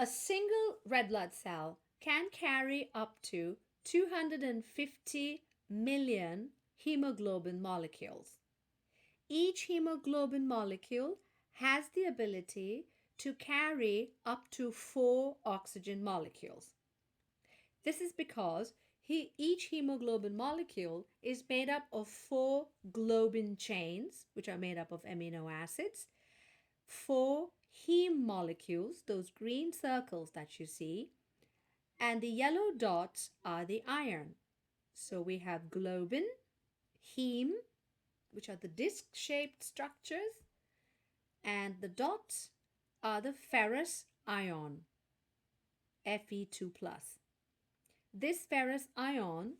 A single red blood cell can carry up to 250 million hemoglobin molecules. Each hemoglobin molecule has the ability to carry up to 4 oxygen molecules. This is because each hemoglobin molecule is made up of 4 globin chains, which are made up of amino acids, 4 heme molecules, those green circles that you see, and the yellow dots are the iron. So we have globin, heme, which are the disc-shaped structures, and the dots are the ferrous ion, Fe2+. This ferrous ion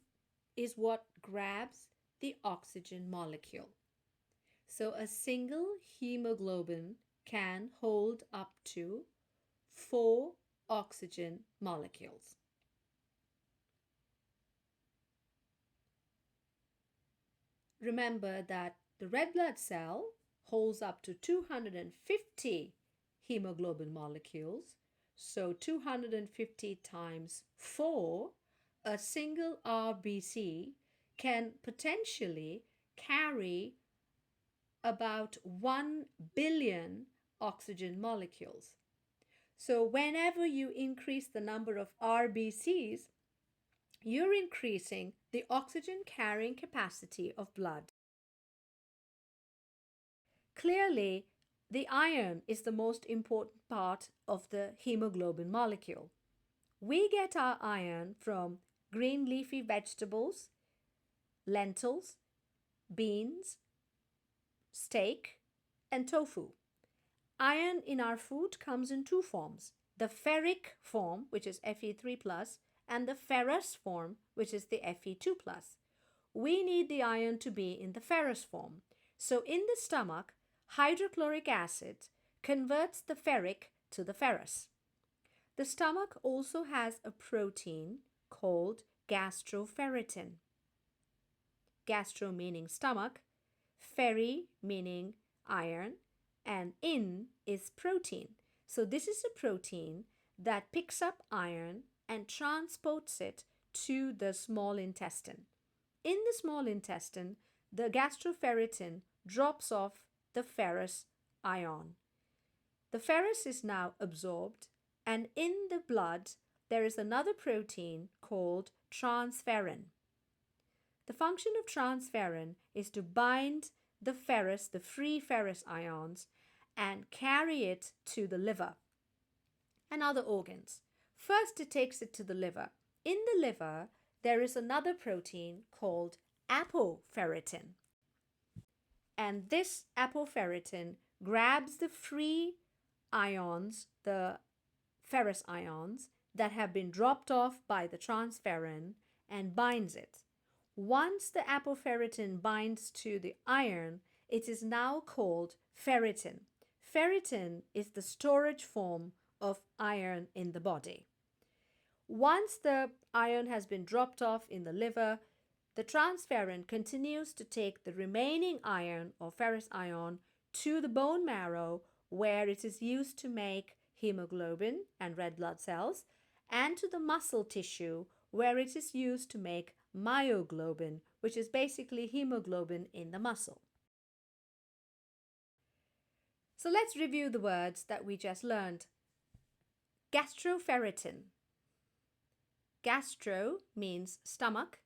is what grabs the oxygen molecule. So a single hemoglobin can hold up to 4 oxygen molecules. Remember that the red blood cell holds up to 250 hemoglobin molecules. So 250 times 4, a single RBC can potentially carry about 1 billion oxygen molecules. So whenever you increase the number of RBCs, you're increasing the oxygen carrying capacity of blood. Clearly, the iron is the most important part of the hemoglobin molecule. We get our iron from green leafy vegetables, lentils, beans, steak, and tofu. Iron in our food comes in 2 forms: the ferric form, which is Fe3+, and the ferrous form, which is the Fe2+. We need the iron to be in the ferrous form. So in the stomach, hydrochloric acid converts the ferric to the ferrous. The stomach also has a protein called gastroferritin. Gastro meaning stomach, ferri meaning iron, and in is protein. So this is a protein that picks up iron and transports it to the small intestine. In the small intestine, the gastroferritin drops off the ferrous ion. The ferrous is now absorbed, and in the blood there is another protein called transferrin. The function of transferrin is to bind the ferrous, the free ferrous ions, and carry it to the liver and other organs. First, it takes it to the liver. In the liver, there is another protein called apoferritin. And this apoferritin grabs the free ions, the ferrous ions, that have been dropped off by the transferrin and binds it. Once the apoferritin binds to the iron, it is now called ferritin. Ferritin is the storage form of iron in the body. Once the iron has been dropped off in the liver, the transferrin continues to take the remaining iron or ferrous ion to the bone marrow, where it is used to make hemoglobin and red blood cells, and to the muscle tissue, where it is used to make myoglobin, which is basically hemoglobin in the muscle. So let's review the words that we just learned. Gastroferritin. Gastro means stomach.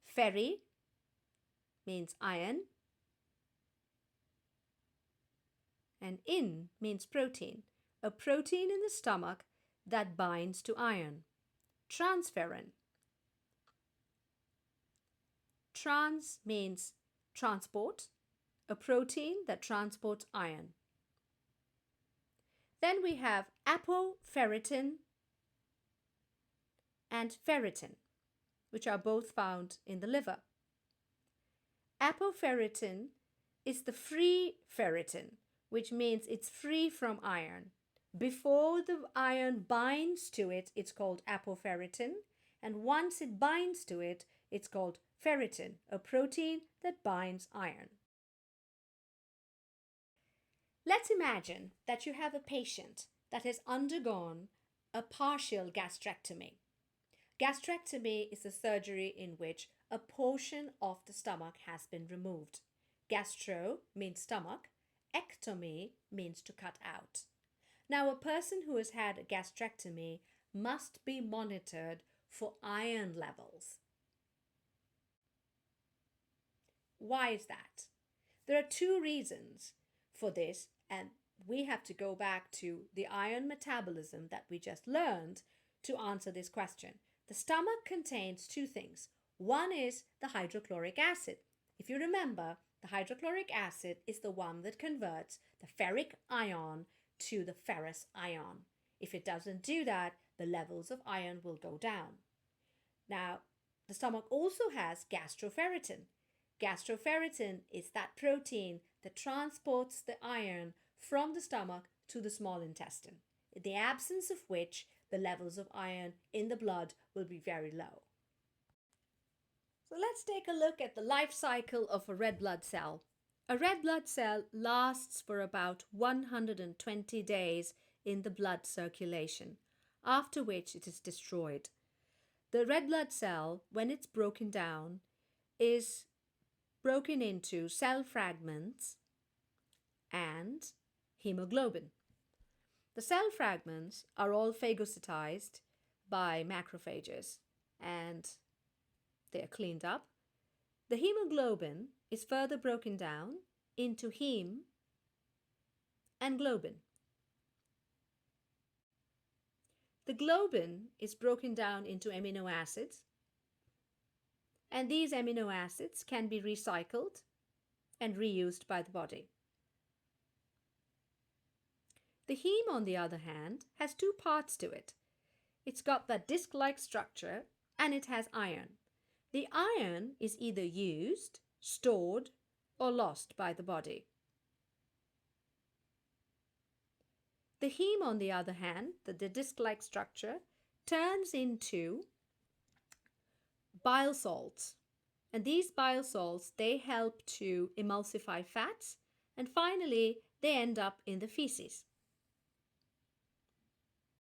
Ferri means iron. And in means protein. A protein in the stomach that binds to iron. Transferrin. Trans means transport, a protein that transports iron. Then we have apoferritin and ferritin, which are both found in the liver. Apoferritin is the free ferritin, which means it's free from iron. Before the iron binds to it, it's called apoferritin, and once it binds to it, it's called ferritin, a protein that binds iron. Let's imagine that you have a patient that has undergone a partial gastrectomy. Gastrectomy is a surgery in which a portion of the stomach has been removed. Gastro means stomach, ectomy means to cut out. Now, a person who has had a gastrectomy must be monitored for iron levels. Why is that? There are two reasons for this, and we have to go back to the iron metabolism that we just learned to answer this question. The stomach contains two things. One is the hydrochloric acid. If you remember, the hydrochloric acid is the one that converts the ferric ion to the ferrous ion. If it doesn't do that, the levels of iron will go down. Now, the stomach also has gastroferritin. Gastroferritin is that protein that transports the iron from the stomach to the small intestine, in the absence of which the levels of iron in the blood will be very low. So let's take a look at the life cycle of a red blood cell. A red blood cell lasts for about 120 days in the blood circulation, after which it is destroyed. The red blood cell, when it's broken down, is broken into cell fragments and hemoglobin. The cell fragments are all phagocytized by macrophages and they are cleaned up. The hemoglobin is further broken down into heme and globin. The globin is broken down into amino acids, and these amino acids can be recycled and reused by the body. The heme, on the other hand, has two parts to it. It's got that disc-like structure and it has iron. The iron is either used, stored, or lost by the body. The heme, on the other hand, the disc-like structure, turns into bile salts. And these bile salts, they help to emulsify fats, and finally, they end up in the feces.